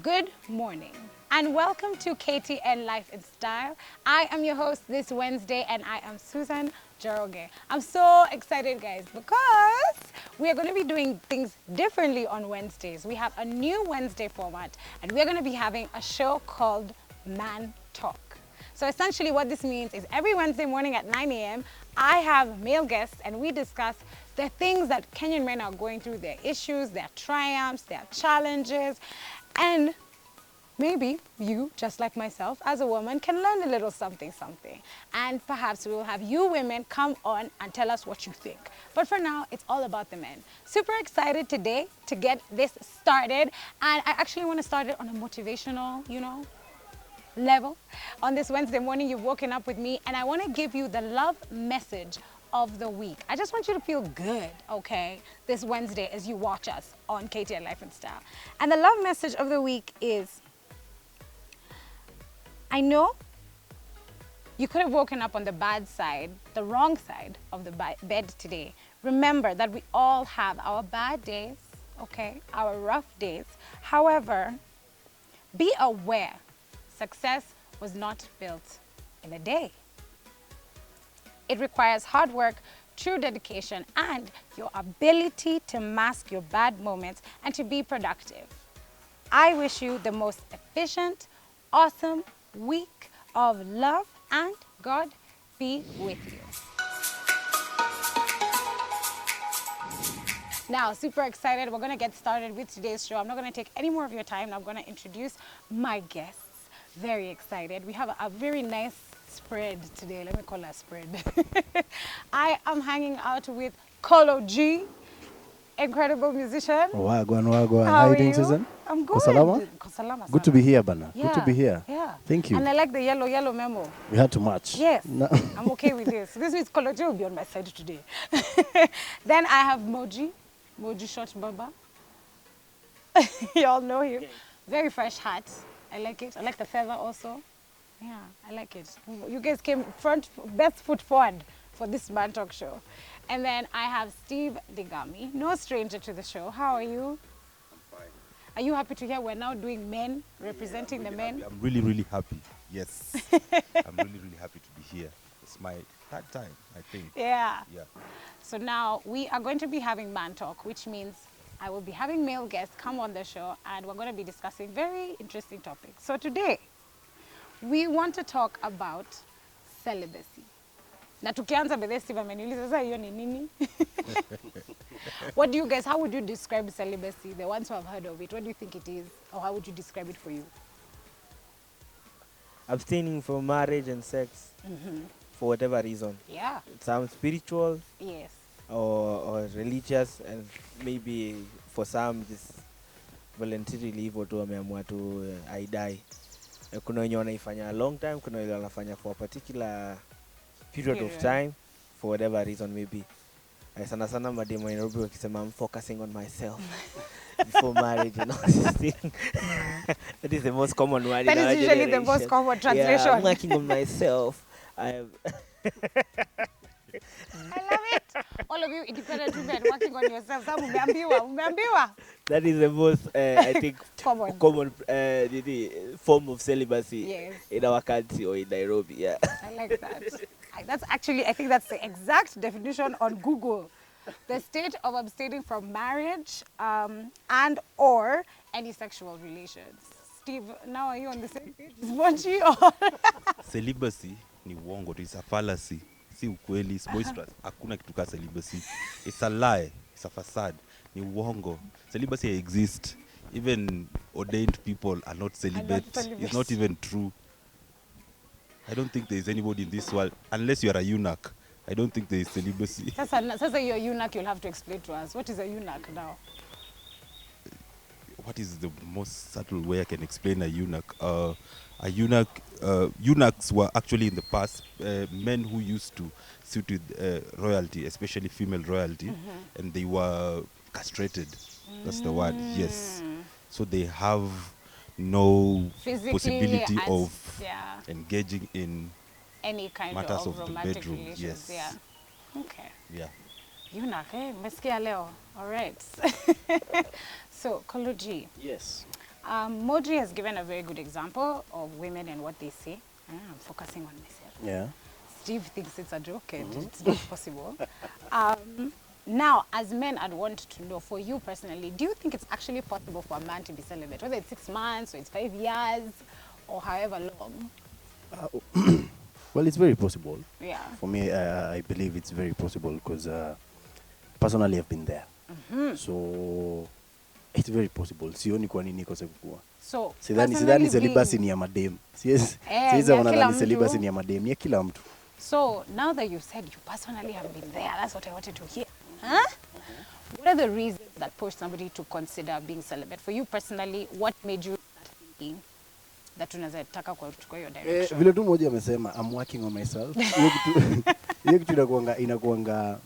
Good morning and welcome to KTN Life in Style. I am your host this Wednesday and I am Susan Jaroge. I'm so excited, guys, because we are going to be doing things differently on Wednesdays. We have a new Wednesday format and we're going to be having a show called Man Talk. So essentially what this means is every Wednesday morning at 9 a.m. I have male guests and we discuss the things that Kenyan men are going through, their issues, their triumphs, their challenges, and maybe you, just like myself, as a woman, can learn a little something. And perhaps we will have you women come on and tell us what you think. But for now, it's all about the men. Super excited today to get this started. And I actually want to start it on a motivational, level. On this Wednesday morning, you've woken up with me and I want to give you the love message of the week. I just want you to feel good, okay, this Wednesday as you watch us on KTN Life and Style. And the love message of the week is, I know you could have woken up on the bad side, the wrong side of the bed today. Remember that we all have our bad days, okay, our rough days. However, be aware success was not built in a day. It requires hard work, true dedication, and your ability to mask your bad moments and to be productive. I wish you the most efficient, awesome week of love, and God be with you. Now, super excited. We're going to get started with today's show. I'm not going to take any more of your time. I'm going to introduce my guests. Very excited. We have a very nice spread today. Let me call that spread. I am hanging out with Kolo G, incredible musician. Wagwan. How How are you doing, you? Susan? I'm good. Salama? Salama, Good to be here, Bana. Yeah. Good to be here. Yeah. Thank you. And I like the yellow memo. We had to match. Yes. No. I'm okay with this. This means Kolo G will be on my side today. Then I have Moji Short Baba. You all know him. Very fresh hat. I like it. I like the feather also. Yeah, I like it. You guys came best foot forward for this Man Talk show. And then I have Steve Digami, no stranger to the show. How are you? I'm fine. Are you happy to hear we're now doing men, representing the men? Happy. I'm really happy. Yes. I'm really happy to be here. It's my third time, I think. Yeah. Yeah. So now we are going to be having Man Talk, which means I will be having male guests come on the show and we're going to be discussing very interesting topics. So today, we want to talk about celibacy. Na tukianza by Steve ameniuliza sasa hiyo ni nini? What do you guys, how would you describe celibacy? The ones who have heard of it, what do you think it is? Or how would you describe it for you? Abstaining from marriage and sex for whatever reason. Yeah. Some spiritual Yes. or religious, and maybe for some just voluntarily hivyo tu wameamua tu aidai. Kuna wenye wanaifanya a long time, kuna wenye wanafanya for a particular period of time for whatever reason maybe. Sana mademo in Nairobi wakisema I'm focusing on myself before marriage and all this thing. That is the most common word. That in our is usually generation. the most common translation. Yeah, I'm working on myself. I love it. All of you independent women working on yourself. Umeambiwa. That is the most, I think, Common. the form of celibacy in our country or in Nairobi. Yeah. I like that. That's actually, I think that's the exact definition on Google. The state of abstaining from marriage and or any sexual relations. Steve, now are you on the same page? Is Mochi or? Celibacy ni uongo. It's a fallacy. Si ukweli, it's boisterous. Hakuna kitu ka celibacy. It's a lie. It's a facade. Ni uongo. Celibacy exists. Even ordained people are not celibate. It's not even true. I don't think there is anybody in this world, unless you are a eunuch. I don't think there is celibacy. Sasa you're a eunuch, you'll have to explain to us. What is a eunuch now? What is the most subtle way I can explain a eunuch? Eunuchs were actually in the past men who used to suit with royalty, especially female royalty, and they were castrated. That's the word, yes. So they have no Physically possibility of yeah, engaging in any kind matters of of the romantic bedroom. relations. Yes. Yeah. Okay. Yeah. Eunuch, eh? Mesikia leo. All right. So, Kolo G, Yes. Moji has given a very good example of women and what they say. I'm focusing on myself. Yeah. Steve thinks it's a joke and it's not possible. Now, as men, I'd want to know, for you personally, do you think it's actually possible for a man to be celibate? Whether it's 6 months or it's 5 years or however long? Well, it's very possible. Yeah. For me, I believe it's very possible because personally I've been there. So it's very possible. Sioni kwa nini ikose kukua. So, Sidhani personally celibacy being- ni ya madem. Siwezi ni ya ona kila nani celibacy mtu. ni ya madem, ni ya kila mtu. So, now that you've said you personally have been there, that's what I wanted to hear. Huh? What are the reasons that push somebody to consider being celibate? For you personally, what made you start thinking that unaweza taka kuchukua your direction? Vile tu mmoja amesema, I'm working on myself. Hiyo kitu inakuanga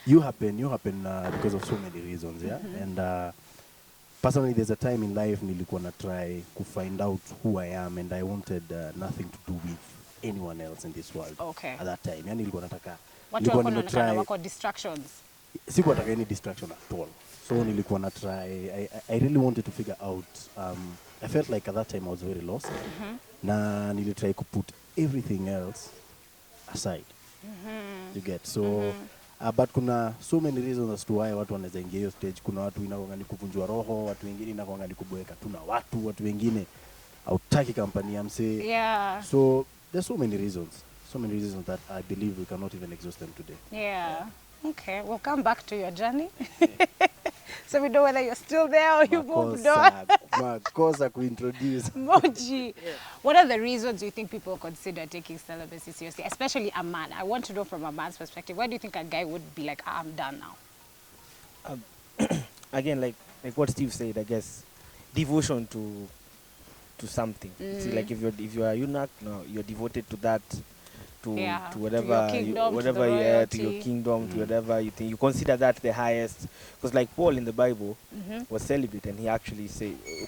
you happen because of so many reasons, yeah? And personally, there's a time in life nilikuwa na try to find out who I am, and I wanted nothing to do with anyone else in this world. Okay. At that time, yani nilikuwa nataka Watu walikuwa wanaonekana wako distractions. Sikuwa nataka any distraction at all. So nilikuwa na try, I really wanted to figure out, I felt like at that time I was very lost. Na nilitry to put everything else aside. You get? So, but kuna so many reasons as to why watu wanaweza ingia hiyo stage. Kuna watu inakuanga ni kuvunjwa roho, watu wengine inakuanga ni kuboeka tu na watu wengine hautaki kampani ya msee. Yeah. So there's so many reasons that I believe we cannot even exhaust them today. Yeah. Okay, we'll come back to your journey. So we know whether you're still there or you moved on. Makosa kuintroduce. Moji, what are the reasons you think people consider taking celibacy seriously, especially a man? I want to know from a man's perspective. Why do you think a guy would be like, I'm done now? Again, like what Steve said, I guess, devotion to something. See, like if you are eunuch, no, you're devoted to that, to whatever, to your kingdom, whatever to, to your kingdom, to whatever you think. You consider that the highest, because like Paul in the Bible was celibate, and he actually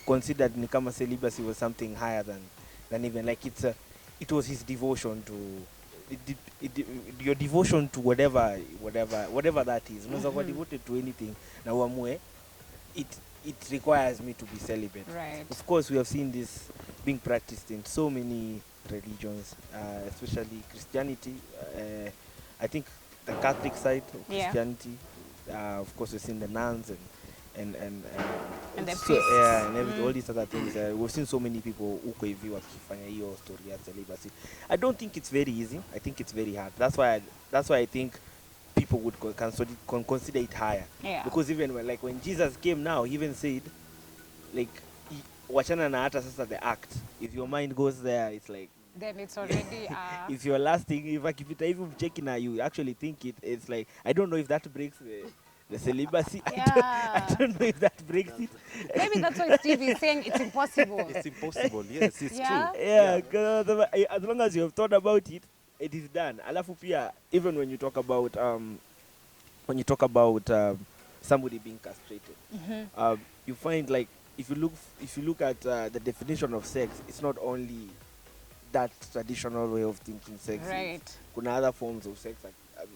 considered nikama celibacy was something higher than even like it was his devotion to. Your devotion to whatever that is. Unaweza kuwa devoted to anything na uamue it requires me to be celibate. Right. Of course, we have seen this being practiced in so many religions, especially Christianity. I think the Catholic side of Christianity. Of course, we've seen the nuns and the so, priests. and all these other things. We've seen so many people who hivi wakifanya hiyo story ya celibacy. I don't think it's very easy. I think it's very hard. That's why I think people would consider it higher. Yeah. Because even when Jesus came now, he even said, like, wachana na hata sasa the act. If your mind goes there, it's like, then it's already if you're lasting, if akipita hivi mcheki na you actually think it's like, I don't know if that breaks the celibacy. Yeah. I don't know if that breaks it. Maybe that's why Steve is saying it's impossible. It's impossible. Yes, it's Yeah? true. Yeah, 'cause as long as you have thought about it, it is done. Alafu pia, even when you talk about somebody being castrated, you find like if you look at the definition of sex, it's not only that traditional way of thinking sex. Right. Kuna other forms of sex.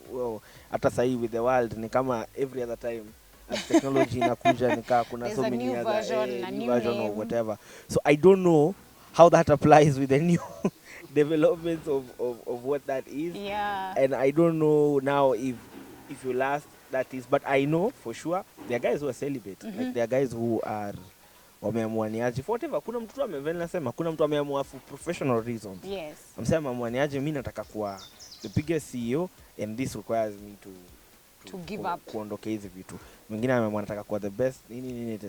Well, hata sahi with the world ni kama every other time as technology inakuja nika kuna There's so a many new other version, a new new version name. or whatever. So I don't know how that applies with the new developments of what that is. Yeah. And I don't know now if you last that is, but I know for sure there are guys who are celibate. Like there are guys who are wameamua niaje for whatever. Kuna mtu amevena nasema kuna mtu ameamua for professional reasons. Yes. Amsema ameamua niaje, mimi nataka kuwa the biggest CEO and this requires me to give up. kuondoka hizi vitu. Mwingine ameamua nataka kuwa the best nini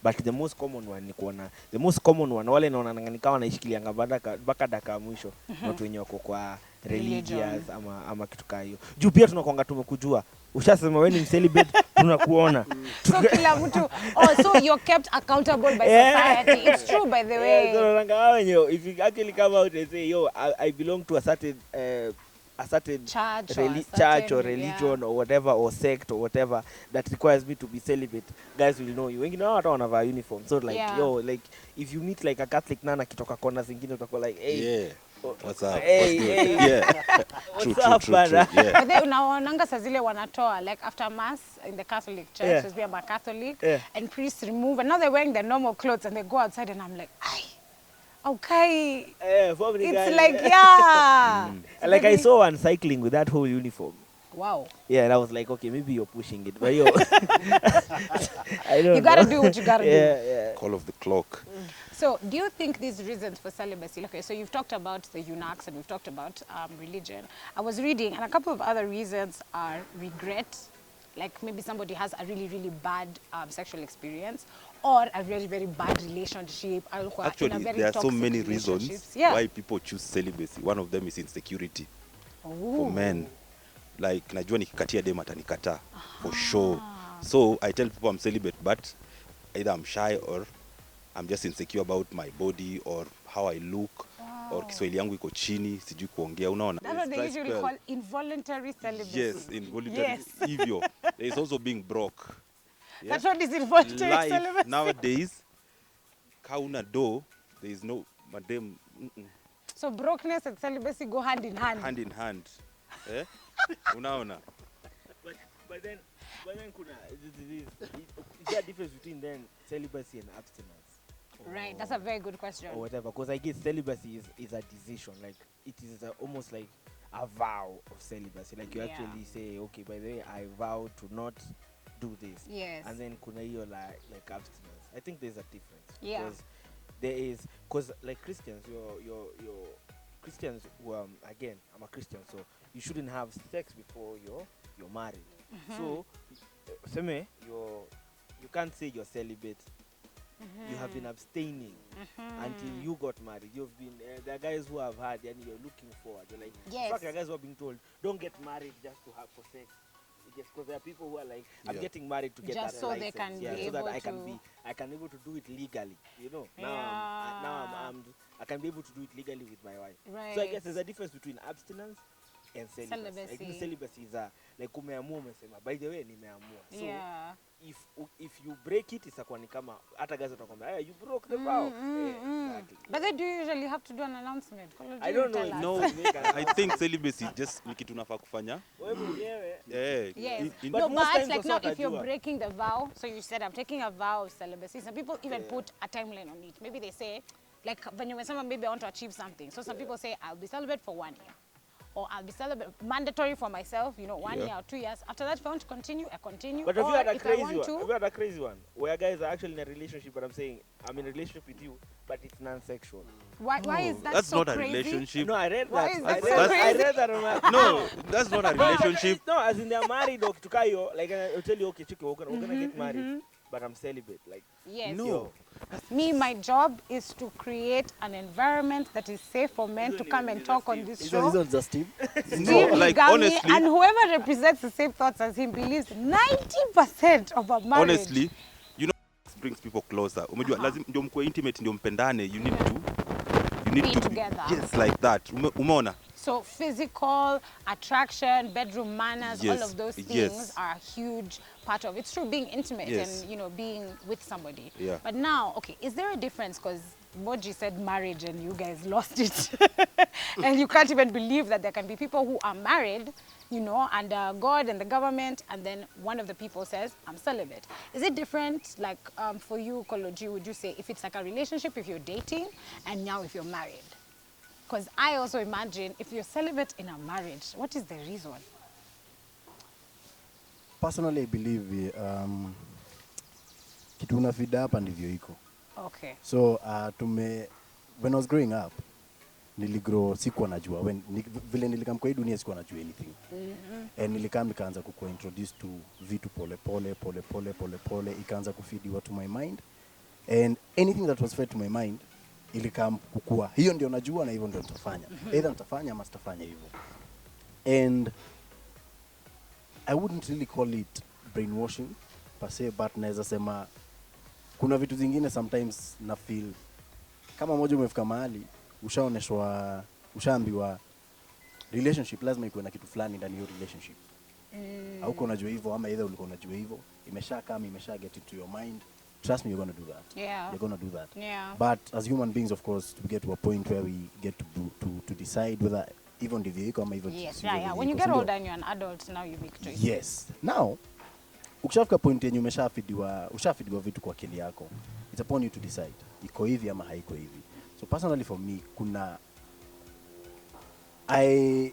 but the most common one ni kuona the most common one wale naona nikawa wanaishikilia mpaka dakika mwisho watu wenye wako kwa religious ama kitu kama hiyo. Juu pia tunakuanga tumekujua. Ushasema wewe ni celibate tunakuona. So kila mtu so you're kept accountable by society. It's true, by the way. So nanga wenyewe if you actually come out and say yo I belong to a certain church or religion or whatever or sect or whatever that requires me to be celibate, guys will know you. Wengine wao hata wanavaa uniform. So like yo like if you meet like a Catholic nana kitoka kona zingine utakuwa like hey What's up? Hey, What's good? hey. Yeah. What's up, brother? Yeah. But then unaonanga saa zile wanatoa like after mass in the Catholic church, Yeah. because we are a Catholic, Yeah. and priests remove, and now they're wearing their normal clothes and they go outside and I'm like, ay, okay. It's like, yeah. And like I Maybe- saw one cycling with that whole uniform. Wow. Yeah, and I was like, okay, maybe you're pushing it, but yo, I don't You gotta know. do what you gotta do. Yeah. Call of the clock. So, do you think these reasons for celibacy? Okay, so you've talked about the eunuchs and we've talked about religion. I was reading, and a couple of other reasons are regret, like maybe somebody has a really, really bad sexual experience, or a very, very bad relationship. In a Actually, very there are so toxic many relationships. reasons Yeah. why people choose celibacy. One of them is insecurity for Ooh. men. Like, najua nikikatia dem atanikataa for sure. So I tell people I'm celibate, but either I'm shy or I'm just insecure about my body or how I look, or Kiswahili yangu iko chini, sijui kuongea, unaona. That's what It's they dry usually spell. call involuntary celibacy. Yes, involuntary. Yes. Hivyo. There is also being broke. Yeah? That's what is involuntary Life celibacy. nowadays, kauna do, there is no madam So brokenness and celibacy go hand in hand. hand in hand. Eh? Unaona? But then kuna is there a difference between then celibacy and abstinence? Right, that's a very good question. Or whatever, because I guess celibacy is a decision, like it is almost like a vow of celibacy, like you Yeah. actually say, okay, by the way, I vow to not do this. Yes. And then kuna hiyo like abstinence. I think there's a difference. Yeah. Because there is, because like Christians, your Christians who again, I'm a Christian, so you shouldn't have sex before you're married. So seme you can't say you're celibate. You have been abstaining until you got married. You've been there are guys who have had and you're looking forward. You're like, Yes. in fact, there are guys who are being told, don't get married just to have for sex. Just because there are people who are like, I'm Yeah. getting married to get Just that so license. they can yeah, be so that able I can to- be able to do it legally. You know, Yeah. I can be able to do it legally with my wife. Right. So I guess there's a difference between abstinence and celibacy. I think Celibacy. celibacy is like umeamua umesema, by the way nimeamua. So Yeah. if you break it, itakuwa ni kama hata guys watakwambia, hey, you broke the vow. Exactly. But then do you usually have to do an announcement? Kolo, do I you don't know tell if us? No, you make an I think celibacy just ni kitu nafaa kufanya. wewe mwenyewe. Eh, Yes. But No, most but times like also now, if you're watajua. breaking the vow, so you said I'm taking a vow of celibacy. Some people even put a timeline on it. Maybe they say, like when you someone maybe I want to achieve something. So some people say I'll be celibate for 1 year, or I'll be celibate mandatory for myself. You know, 1 Yeah. year or 2 years. After that, if I want to continue, I continue. But have or you had a if I crazy want one? to, Have you had a crazy one where guys are actually in a relationship, but I'm saying I'm in a relationship with you, but it's non-sexual? why is that that's so not a crazy? relationship. No, I read Why that. is I that read, so I crazy? read that on my No, that's not a relationship. No, as in they're married or tukayo, like I'll tell you, okay, Chiki, we're gonna get married, but I'm celibate. Like, Yes. No. Me, my job is to create an environment that is safe for men to come and talk on this These show. are just Steve. Steve No, like Higami, honestly, and whoever represents the same thoughts as him believes 90% of a marriage. honestly, you know, brings people closer. Umejua lazima ndio mkuwe intimate, ndio mpendane. You need Be to together. Yes, like that. Umeona? So physical attraction, bedroom manners, Yes, all of those things yes. are a huge part of it. It's true, being intimate Yes. and, you know, being with somebody. Yeah. But now, okay, is there a difference? Because Moji said marriage and you guys lost it. And you can't even believe that there can be people who are married, you know, under God and the government, and then one of the people says, I'm celibate. Is it different, like for you, Koloji, would you say if it's like a relationship, if you're dating, and now if you're married? Because I also imagine if you're celibate in a marriage, what is the reason? Personally, I believe kitu unafida hapa ndivyo iko. Okay. So when I was growing up, niligrow sikuwa najua vile nilikam kwa hii dunia sikuwa najua anything. And nilikam nikaanza kukuwa introduced to vitu pole pole ikaanza kufidiwa to my mind, and anything that was fed to my mind ilikam kukua hiyo ndio najua na hivyo ndio nitafanya. Either nitafanya ama sitafanya hivyo. And I wouldn't really call it brainwashing per se, but naweza sema kuna vitu zingine sometimes na feel kama moja umefika mahali ushaambiwa relationship lazima ikuwe na kitu fulani ndani ya relationship. Hauko unajua hivyo ama either ulikuwa unajua hivyo, imesha get into your mind trust me, you're going to do that. Yeah. You're going to do that. Yeah. But as human beings, of course, we get to a point where we get to decide whether even ndivyo iko ama hivyo Yes, sivyo yeah, yeah. vile When you iko, get si ndio? older and you're an adult, now you make choices. Yes. Now, ukishafika point yenye ushafidiwa vitu kwa akili yako, it's upon you to decide iko hivi ama haiko hivi. So personally for me, I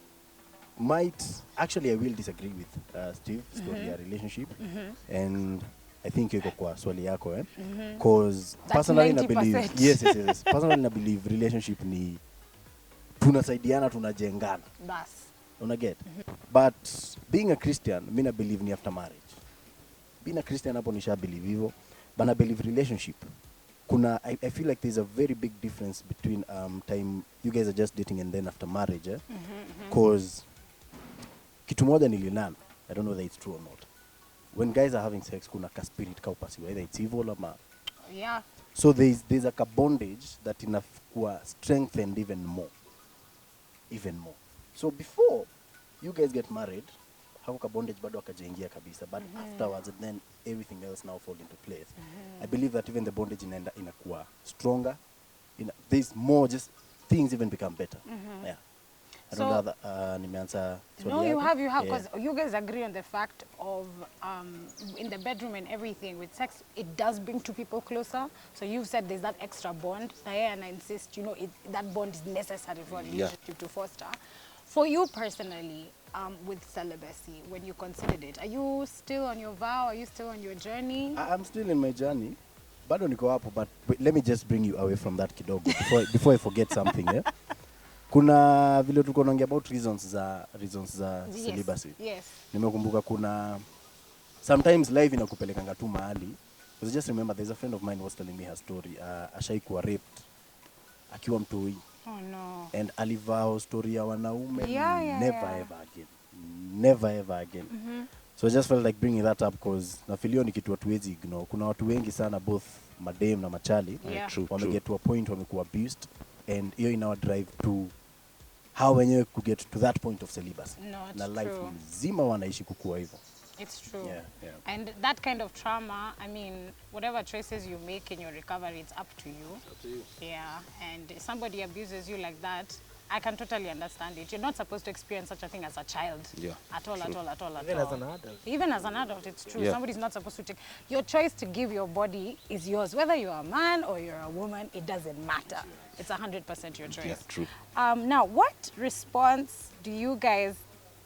will disagree with Steve story ya relationship, and I think yuko kwa swali yako cause That's personally I 90%. believe yes personally I believe relationship ni tunasaidiana, tunajengana, Bas. una get. But being a Christian, mimi na believe ni after marriage. Being a Christian hapo nisha believe hivyo, but I believe relationship I feel like there's a very big difference between time you guys are just dating and then after marriage, cause kitu moja nililearn, I don't know whether it's true or not. When guys are having sex, kuna ka spirit ka upasi, whether it's evil or ma. Yeah. So there's like a bondage that inakuwa strengthened even more. So before you guys get married, hako ka bondage bado akajaingia kabisa, but afterwards and then everything else now fall into place. I believe that even the bondage inakuwa stronger. There's more, just things even become better. Yeah. I don't know that nimeanza swali No, you yako. have, Yeah. because you guys agree on the fact of in the bedroom and everything with sex, it does bring two people closer. So you've said there's that extra bond, and I insist, that bond is necessary for a relationship to foster. For you personally, with celibacy, when you considered it, are you still on your vow? Are you still on your journey? I'm still in my journey. Bado niko hapo, but let me just bring you away from that kidogo before I forget something. Kuna vile tulikuwa tunaongea about reasons za celibacy. Yes. Nimekumbuka kuna sometimes life inakupelekanga tu mahali. Because just remember there's a friend of mine who was telling me her story. Ashaikuwa raped akiwa mtoi. Oh no. And alivaa story ya wanaume Yeah. never ever again. So I just felt like bringing that up because nafilio ni kitu hatuwezi ignore. Kuna watu wengi sana both madem na machali wameget to a point wamekuwa abused, and hiyo inawa drive to how wenyewe could get to that point of celibacy. No, it's na life true. mzima wanaishi kukua hivyo. It's true. Yeah. And that kind of trauma, I mean, whatever choices you make in your recovery, it's up to you. Up to you. Yeah. And if somebody abuses you like that, I can totally understand it. You're not supposed to experience such a thing as a child. Yeah, At all. Even as an adult. Even as an adult, it's true. Yeah. Somebody's not supposed to take... Your choice to give your body is yours. Whether you're a man or you're a woman, it doesn't matter. It's 100% your choice. Yeah, true. Now, what response do you guys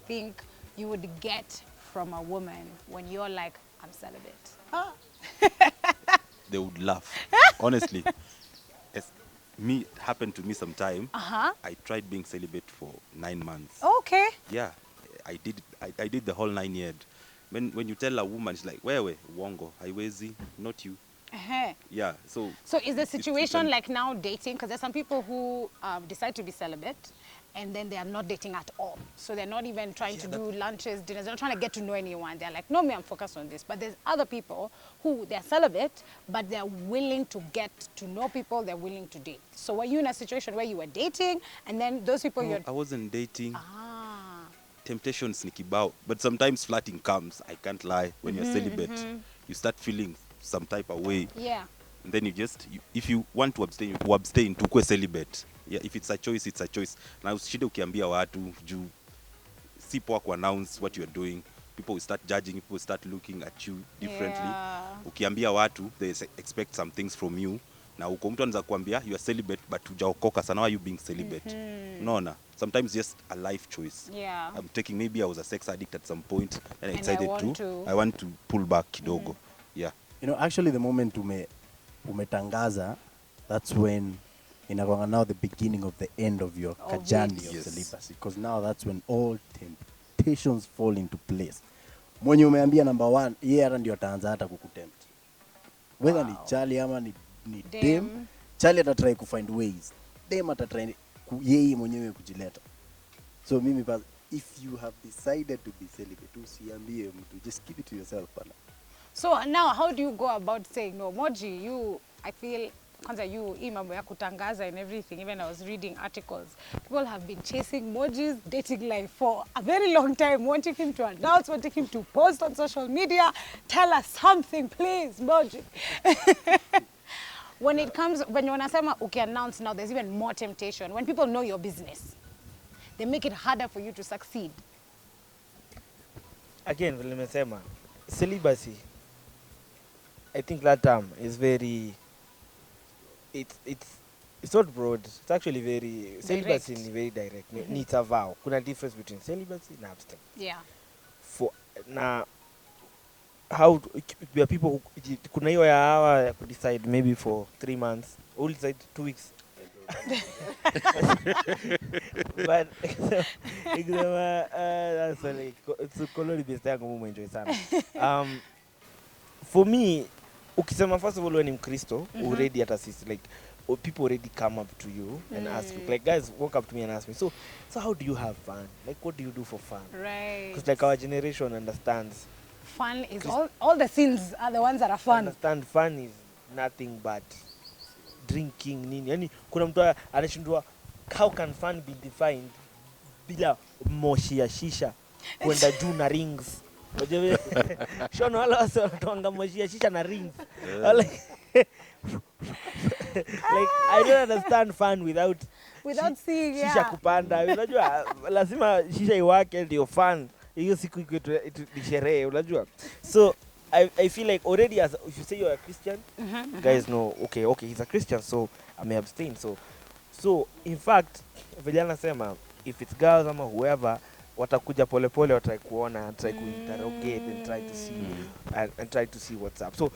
think you would get from a woman when you're like, I'm celibate? They would laugh. Honestly. It happened to me sometime. I tried being celibate for 9 months. Okay. Yeah, I did the whole 9 years. When you tell a woman, she's like, wewe, uongo, haiwezi, not you. Yeah, so is the situation like now dating? Because there's some people who decide to be celibate and then they are not dating at all. So they're not even trying to do lunches, dinners. They're not trying to get to know anyone. They're like, no, me, I'm focused on this. But there's other people who they're celibate, but they're willing to get to know people. They're willing to date. So were you in a situation where you were dating and then those people no, you're... I wasn't dating. Temptations ni kibao. But sometimes flirting comes. I can't lie. When you're celibate, you start feeling some type of way. Yeah. And then if you want to abstain, tukue celibate. Yeah, if it's a choice, it's a choice. Na usishinde ukiambia watu juu si poa ku announce what you're doing. People will start judging, people will start looking at you differently. Yeah. Ukiambia watu, they expect some things from you. Na uko mtu anaweza kuambia you are celibate but hujaokoka sana, why are you being celibate? Unaona? Sometimes just a life choice. Yeah. Maybe I was a sex addict at some point and I And decided I want to pull back kidogo. Yeah. You know, actually the moment umetangaza, that's when inakuanga now the beginning of the end of your journey of celibacy, because now that's when all temptations fall into place. Mwenye umeambia number 1, yeye hata ndio ataanza hata kukutempt. Whether ni chali ama ni dem, chali atatry kufind ways. Dem atatry yeye mwenyewe kujileta. So mimi if you have decided to be celibate, usiambie mtu, just keep it to yourself bana. So now how do you go about saying, no, Moji, I feel kwanza hii mambo ya kutangaza and everything, even I was reading articles, people have been chasing Moji's dating life for a very long time, wanting him to announce, wanting him to post on social media, tell us something please, Moji. When it comes, when you wanasema announce now, there's even more temptation. When people know your business, they make it harder for you to succeed. Again, vile nimesema, celibacy, I think that term is very, it's not broad. It's actually very, celibacy is very direct. It's a vow. Kuna difference between celibacy and abstinence. Yeah. For now, how there are people who kuna hiyo ya hawa could decide maybe for 3 months, or decide 2 weeks. But that's like it's colony based yangu mume enjoy sana. For me, ukisema first of all when Mkristo already at assist, like people already come up to you and ask you, like guys walk up to me and ask me, so how do you have fun, like what do you do for fun? Right. Because like our generation understands Fun is all the sins are the ones that are fun. Understand fun is nothing but drinking nini. Yani kuna mtu anashindwa how can fun be defined bila moshi ya shisha kwenda juu na rings. Unajua shono wala wasa wanatoanga moshi ya shisha na rings. Like I don't understand fun without seeing shisha kupanda. Unajua lazima shisha iwake ndio fun. Hiyo siku iko ni sherehe, unajua. So I feel like already as if you say you're a Christian, guys know okay he's a Christian, so I may abstain. So in fact vijana sema if it's girls ama whoever watakuja polepole watry kuona and try to interrogate and try to see and try to see what's up. So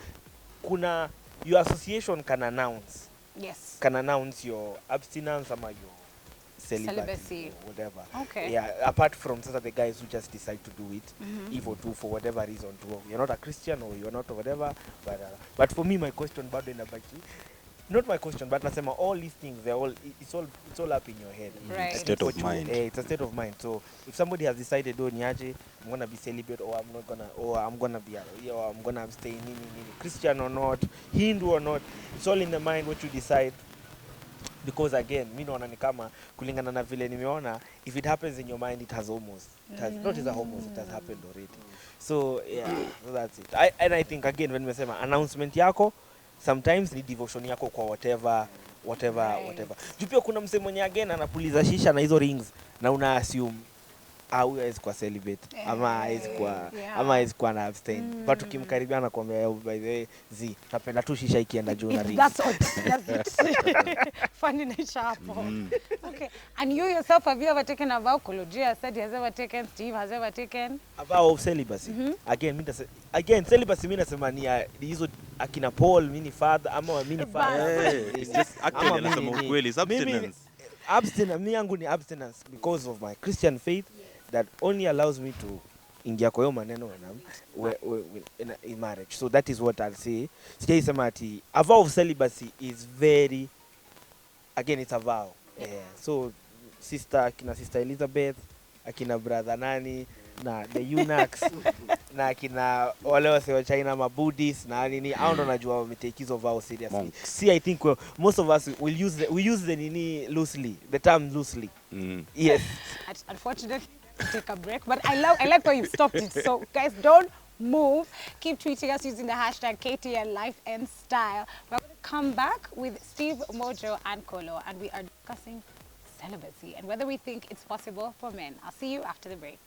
kuna your association can announce your abstinence ama your celibacy or whatever. Okay. Yeah, apart from some of the guys who just decide to do it, if or two for whatever reason, you're not a Christian or you're not or whatever. But for me, my question, not my question, but nasema all these things, it's all up in your head. Right. State of mind. It's a state of mind. So if somebody has decided, oh, niaje, I'm gonna be celibate, or I'm gonna be, or I'm gonna abstain, Christian or not, Hindu or not, it's all in the mind what you decide. Because again, mi naona ni kama kulingana na vile nimeona, if it happens in your mind, it has not just almost, it has happened already. So yeah, so that's it. I think again when nimesema announcement yako, sometimes ni devotion yako kwa whatever. Jupia kuna msemo mwenye again anapuliza shisha na hizo rings na una assume huyu hawezi kuwa celibate ama hawezi kuwa na abstain. But ukimkaribia anakuambia by the way napenda tu shisha ikienda juu na rings. That's it. Funny nature hapo. Okay. And you yourself, have you ever taken a vow? Kologia said he has ever taken. Steve has ever taken a vow of celibacy. Again celibacy mimi nasema ni hizo akina Paul mini father ama mini father. It's just actually anasema ukweli, abstinence. Mimi yangu ni abstinence because of my Christian faith that only allows me to ingia kwa hiyo maneno in marriage. So that is what I'll say. Sijai sema ati a vow of celibacy is very, again it's a vow. Yeah. So akina sister Elizabeth, akina brother nani na the eunuchs na akina wale wase wa China ma Buddhists na nini, hao ndo najua wametake hizo vow seriously. See, I think most of us we use the nini loosely, the term loosely. Yes. Unfortunately, take a break, but I like where you stopped it. So guys, don't move. Keep tweeting us using the hashtag KTNLifeandStyle. We're going to come back with Steve, Mojo, and Kolo, and we are discussing celibacy and whether we think it's possible for men. I'll see you after the break.